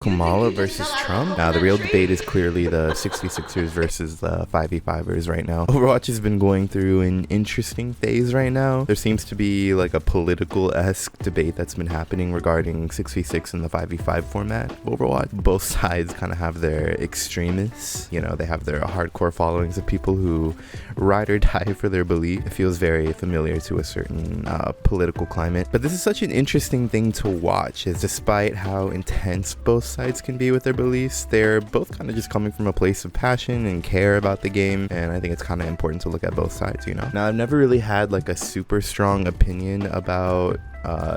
Kamala versus Trump. Now, the real debate is clearly the 6v6ers versus the 5v5ers right now. Overwatch has been going through an interesting phase right now. There seems to be like a political-esque debate that's been happening regarding 6v6 and the 5v5 format of Overwatch. Both sides kind of have their extremists. You know, they have their hardcore followings of people who ride or die for their belief. It feels very familiar to a certain political climate. But this is such an interesting thing to watch, is despite how intense both sides can be with their beliefs, they're both kind of just coming from a place of passion and care about the game, and I think it's kind of important to look at both sides, you know. Now, I've never really had like a super strong opinion about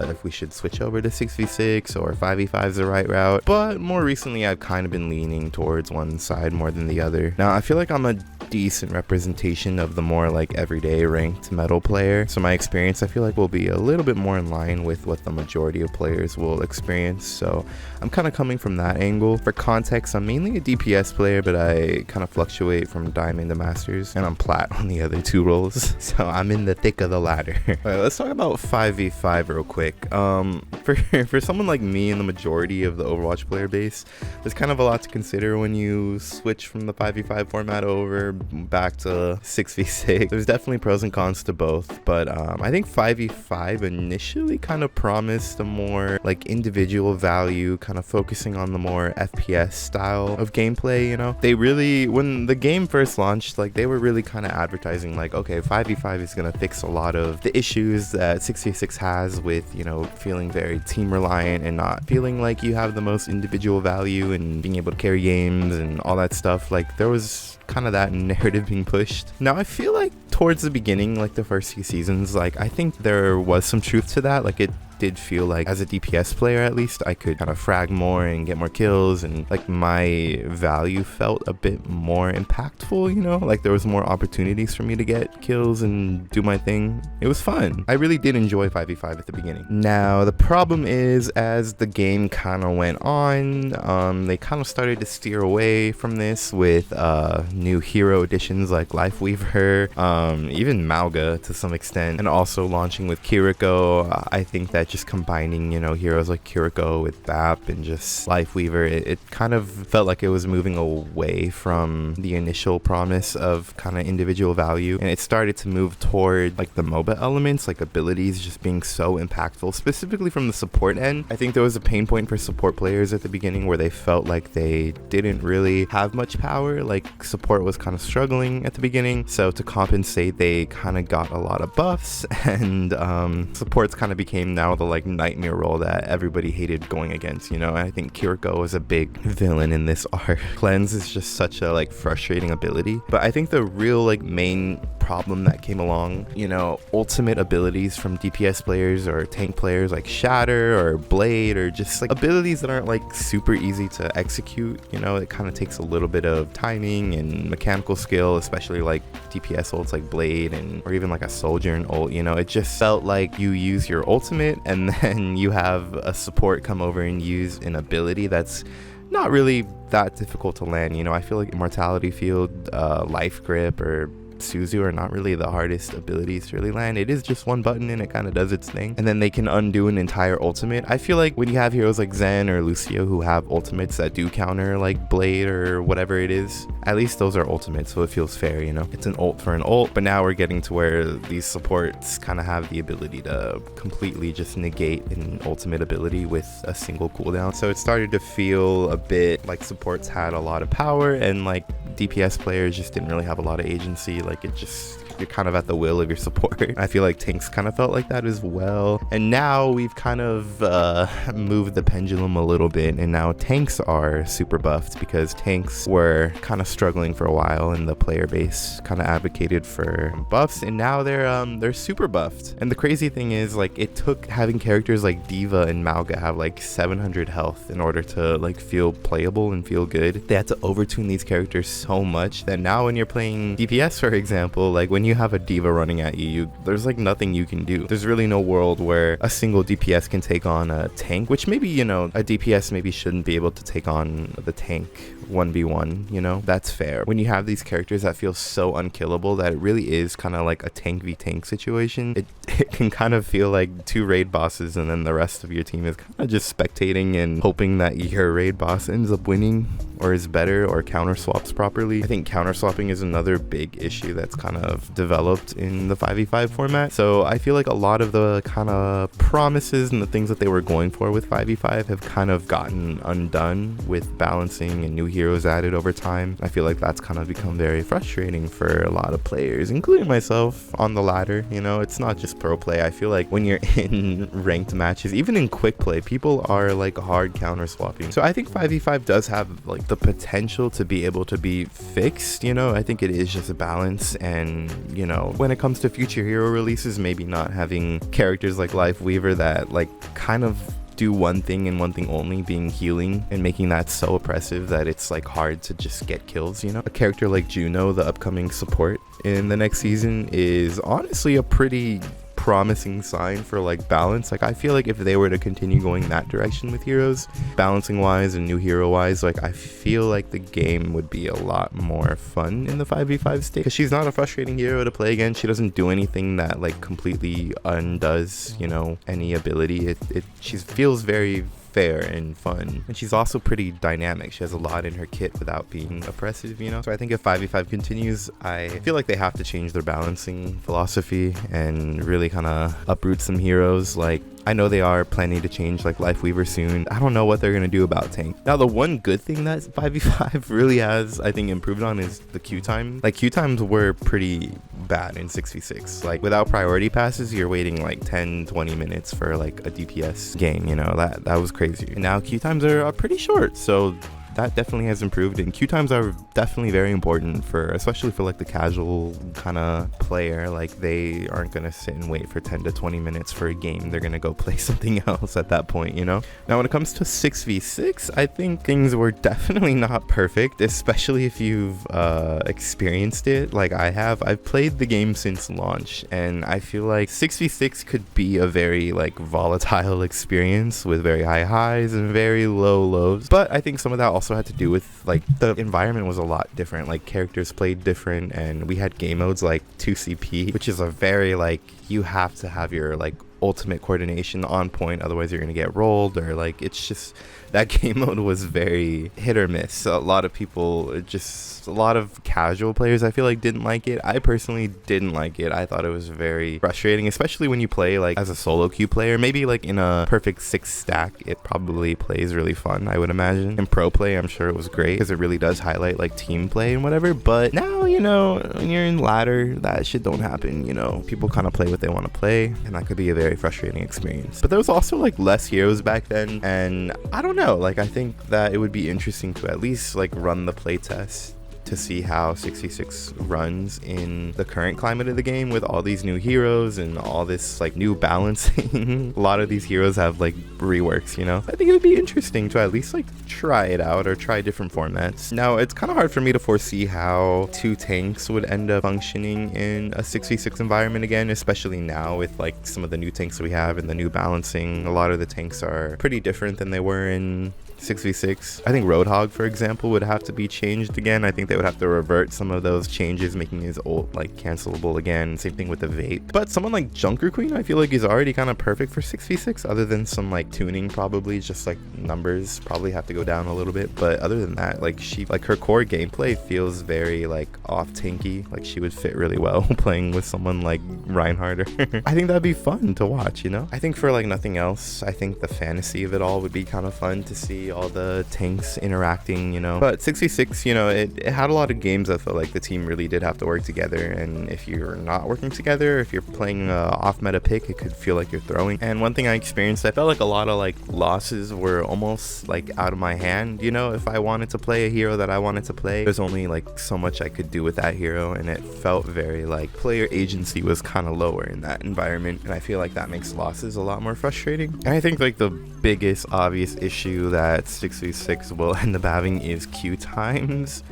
if we should switch over to 6v6 or 5v5 is the right route, but more recently I've kind of been leaning towards one side more than the other. Now, I feel like I'm a decent representation of the more like everyday ranked metal player, so my experience I feel like will be a little bit more in line with what the majority of players will experience, so I'm kind of coming from that angle. For context, I'm mainly a DPS player, but I kind of fluctuate from Diamond to Masters, and I'm Plat on the other two roles, so I'm in the thick of the ladder. Alright, let's talk about 5v5 real quick. For someone like me and the majority of the Overwatch player base, there's kind of a lot to consider when you switch from the 5v5 format over back to 6v6. There's definitely pros and cons to both, but I think 5v5 initially kind of promised a more like individual value, kind of focusing on the more FPS style of gameplay, you know. They really, when the game first launched, like they were really kind of advertising like, okay, 5v5 is going to fix a lot of the issues that 6v6 has with, you know, feeling very team reliant and not feeling like you have the most individual value and being able to carry games and all that stuff. Like there was kind of that narrative being pushed. Now, I feel like towards the beginning, like the first few seasons, like I think there was some truth to that. Like it did feel like as a DPS player, at least, I could kind of frag more and get more kills, and like my value felt a bit more impactful, you know, like there was more opportunities for me to get kills and do my thing. It was fun. I really did enjoy 5v5 at the beginning. Now, the problem is as the game kind of went on, they kind of started to steer away from this with new hero additions like Lifeweaver, even Mauga to some extent, and also launching with Kiriko. I think that just combining, you know, heroes like Kiriko with BAP and just Lifeweaver, it kind of felt like it was moving away from the initial promise of kind of individual value, and it started to move toward like the MOBA elements, like abilities just being so impactful, specifically from the support end. I think there was a pain point for support players at the beginning where they felt like they didn't really have much power, like support was kind of struggling at the beginning, so to compensate they kind of got a lot of buffs, and supports kind of became now the like nightmare role that everybody hated going against, you know. I think Kiriko was a big villain in this arc. Cleanse is just such a like frustrating ability, but I think the real like main problem that came along, you know, ultimate abilities from DPS players or tank players like Shatter or Blade, or just like abilities that aren't like super easy to execute, you know. It kind of takes a little bit of timing and mechanical skill, especially like DPS ults like Blade and or even like a Soldier and ult, you know. It just felt like you use your ultimate and then you have a support come over and use an ability that's not really that difficult to land, you know. I feel like Immortality Field, Life Grip, or Suzu are not really the hardest abilities to really land. It is just one button and it kind of does its thing, and then they can undo an entire ultimate. I feel like when you have heroes like Zen or Lucio who have ultimates that do counter like Blade or whatever it is, at least those are ultimates, so it feels fair, you know. It's an ult for an ult, but now we're getting to where these supports kind of have the ability to completely just negate an ultimate ability with a single cooldown, so it started to feel a bit like supports had a lot of power and like DPS players just didn't really have a lot of agency. Like it just, you're kind of at the will of your support. I feel like tanks kind of felt like that as well, and now we've kind of moved the pendulum a little bit, and now tanks are super buffed because tanks were kind of struggling for a while and the player base kind of advocated for buffs, and now they're super buffed. And the crazy thing is, like, it took having characters like Diva and Mauga have like 700 health in order to like feel playable and feel good. They had to overtune these characters so much that now when you're playing DPS, for example, like when you have a Diva running at you, there's like nothing you can do. There's really no world where a single DPS can take on a tank, which maybe, you know, a DPS maybe shouldn't be able to take on the tank 1v1, you know? That's fair. When you have these characters that feel so unkillable that it really is kind of like a tank v tank situation, it can kind of feel like 2 raid bosses and then the rest of your team is kind of just spectating and hoping that your raid boss ends up winning or is better or counter swaps properly. I think counter swapping is another big issue that's kind of developed in the 5v5 format. So I feel like a lot of the kind of promises and the things that they were going for with 5v5 have kind of gotten undone with balancing and new heroes added over time. I feel like that's kind of become very frustrating for a lot of players, including myself on the ladder. You know, it's not just pro play. I feel like when you're in ranked matches, even in quick play, people are like hard counter swapping. So I think 5v5 does have like the potential to be able to be fixed. You know, I think it is just a balance, and you know, when it comes to future hero releases, maybe not having characters like Life Weaver that like kind of do one thing and one thing only, being healing, and making that so oppressive that it's like hard to just get kills. You know, a character like Juno, the upcoming support in the next season, is honestly a pretty promising sign for like balance. Like I feel like if they were to continue going that direction with heroes, balancing wise and new hero wise, like I feel like the game would be a lot more fun in the 5v5 state, because she's not a frustrating hero to play against. She doesn't do anything that like completely undoes, you know, any ability. She feels very fair and fun, and she's also pretty dynamic. She has a lot in her kit without being oppressive, you know. So I think if 5v5 continues, I feel like they have to change their balancing philosophy and really kind of uproot some heroes. Like I know they are planning to change like Life Weaver soon. I don't know what they're gonna do about tank. Now the one good thing that 5v5 really has, I think, improved on is the queue time. Like queue times were pretty bad in 6v6. Like without priority passes, you're waiting like 10-20 minutes for like a DPS game, you know. That was crazy. And now queue times are pretty short, so that definitely has improved, and queue times are definitely very important for, especially for like the casual kind of player. Like they aren't gonna sit and wait for 10 to 20 minutes for a game. They're gonna go play something else at that point, you know. Now when it comes to 6v6, I think things were definitely not perfect, especially if you've experienced it like I have. I've played the game since launch, and I feel like 6v6 could be a very like volatile experience with very high highs and very low lows. But I think some of that also had to do with like the environment was a lot different. Like characters played different, and we had game modes like 2CP, which is a very like, you have to have your like ultimate coordination on point, otherwise you're gonna get rolled, or like it's just, that game mode was very hit or miss. A lot of people, just a lot of casual players, I feel like didn't like it. I personally didn't like it. I thought it was very frustrating, especially when you play like as a solo queue player. Maybe like in a perfect 6 stack it probably plays really fun, I would imagine. In pro play I'm sure it was great, because it really does highlight like team play and whatever. But now, you know, when you're in ladder, that shit don't happen. You know, people kind of play what they want to play, and that could be a very frustrating experience. But there was also like less heroes back then, and I don't know, like I think that it would be interesting to at least like run the playtest to see how 6v6 runs in the current climate of the game with all these new heroes and all this like new balancing. A lot of these heroes have like reworks, you know. I think it would be interesting to at least like try it out or try different formats. Now it's kind of hard for me to foresee how 2 tanks would end up functioning in a 6v6 environment again, especially now with like some of the new tanks that we have and the new balancing. A lot of the tanks are pretty different than they were in 6v6. I think Roadhog, for example, would have to be changed again. I think they would have to revert some of those changes, making his ult like cancelable again. Same thing with the vape. But someone like Junker Queen, I feel like is already kind of perfect for 6v6, other than some like tuning, probably just like numbers probably have to go down a little bit. But other than that, like she, like her core gameplay feels very like off tanky. Like she would fit really well playing with someone like Reinhardt. I think that'd be fun to watch, you know. I think for like nothing else, I think the fantasy of it all would be kind of fun to see all the tanks interacting, you know. But 6v6, you know, it had a lot of games that felt like the team really did have to work together, and if you're not working together, if you're playing off meta pick, it could feel like you're throwing. And one thing I experienced, I felt like a lot of like losses were almost like out of my hand, you know. If I wanted to play a hero that I wanted to play, there's only like so much I could do with that hero, and it felt very like player agency was kind of lower in that environment, and I feel like that makes losses a lot more frustrating. And I think like the biggest obvious issue that 6v6 will end up having is queue times.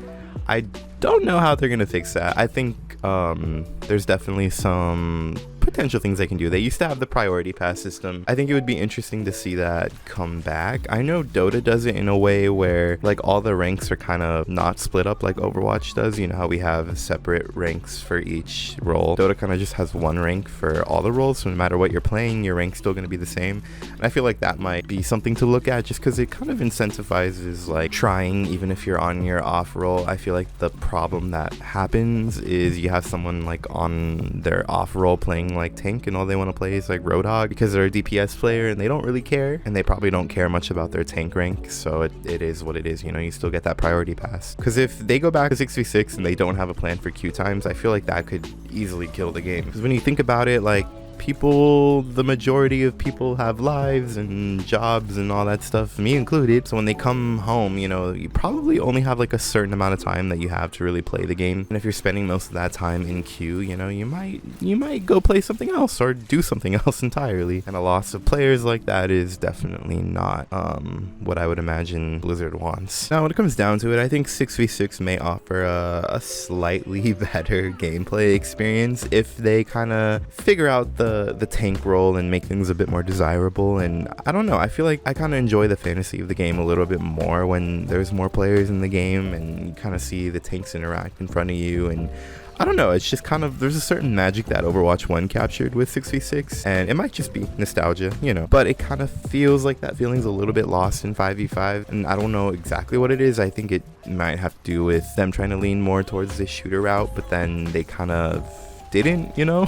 I don't know how they're gonna fix that. I think there's definitely some potential things they can do. They used to have the priority pass system. I think it would be interesting to see that come back. I know Dota does it in a way where like all the ranks are kind of not split up like Overwatch does. You know how we have separate ranks for each role. Dota kind of just has one rank for all the roles, so no matter what you're playing, your rank's still going to be the same. And I feel like that might be something to look at, just because it kind of incentivizes like trying even if you're on your off role. I feel like the problem that happens is you have someone like on their off role playing like tank, and all they want to play is like Roadhog because they're a DPS player and they don't really care, and they probably don't care much about their tank rank, so it is what it is. You know, you still get that priority pass. Because if they go back to 6v6 and they don't have a plan for queue times, I feel like that could easily kill the game. Because when you think about it, like, the majority of people have lives and jobs and all that stuff, me included. So when they come home, you know, you probably only have like a certain amount of time that you have to really play the game. And if you're spending most of that time in queue, you know, you might go play something else or do something else entirely. And a loss of players like that is definitely not what I would imagine Blizzard wants. Now, when it comes down to it, I think 6v6 may offer a slightly better gameplay experience if they kind of figure out the tank role and make things a bit more desirable. And I don't know, I feel like I kind of enjoy the fantasy of the game a little bit more when there's more players in the game and you kind of see the tanks interact in front of you. And I don't know, it's just kind of, there's a certain magic that Overwatch 1 captured with 6v6, and it might just be nostalgia, you know, but it kind of feels like that feeling's a little bit lost in 5v5, and I don't know exactly what it is. I think it might have to do with them trying to lean more towards the shooter route, but then they kind of didn't, you know.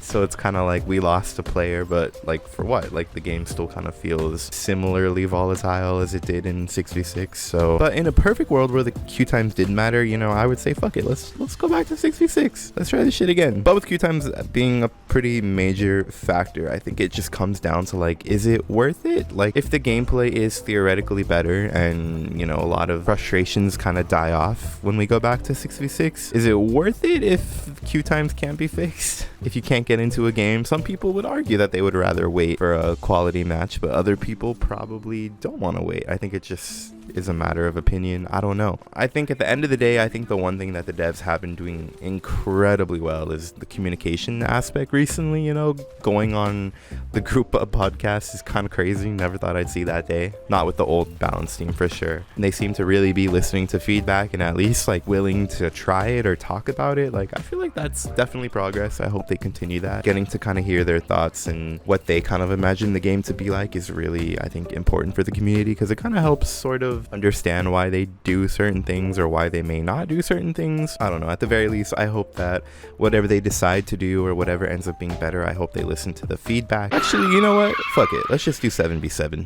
So it's kind of like we lost a player, but like for what? Like the game still kind of feels similarly volatile as it did in 6v6. So, but in a perfect world where the queue times didn't matter, you know, I would say fuck it, let's go back to 6v6, let's try this shit again. But with queue times being a pretty major factor, I think it just comes down to like, is it worth it? Like if the gameplay is theoretically better and, you know, a lot of frustrations kind of die off when we go back to 6v6, is it worth it if queue times can't be fixed? If you can't get into a game, some people would argue that they would rather wait for a quality match, but other people probably don't want to wait. I think it just is a matter of opinion. I don't know. I think at the end of the day, I think the one thing that the devs have been doing incredibly well is the communication aspect recently. You know, going on the group podcast is kind of crazy. Never thought I'd see that day. Not with the old balance team for sure. And they seem to really be listening to feedback and at least like willing to try it or talk about it. Like I feel like that's definitely progress. I hope they continue that. Getting to kind of hear their thoughts and what they kind of imagine the game to be like is really, I think, important for the community, because it kind of helps sort of understand why they do certain things or why they may not do certain things. I don't know. At the very least, I hope that whatever they decide to do or whatever ends up being better, I hope they listen to the feedback. Actually, you know what? Fuck it. Let's just do 7v7.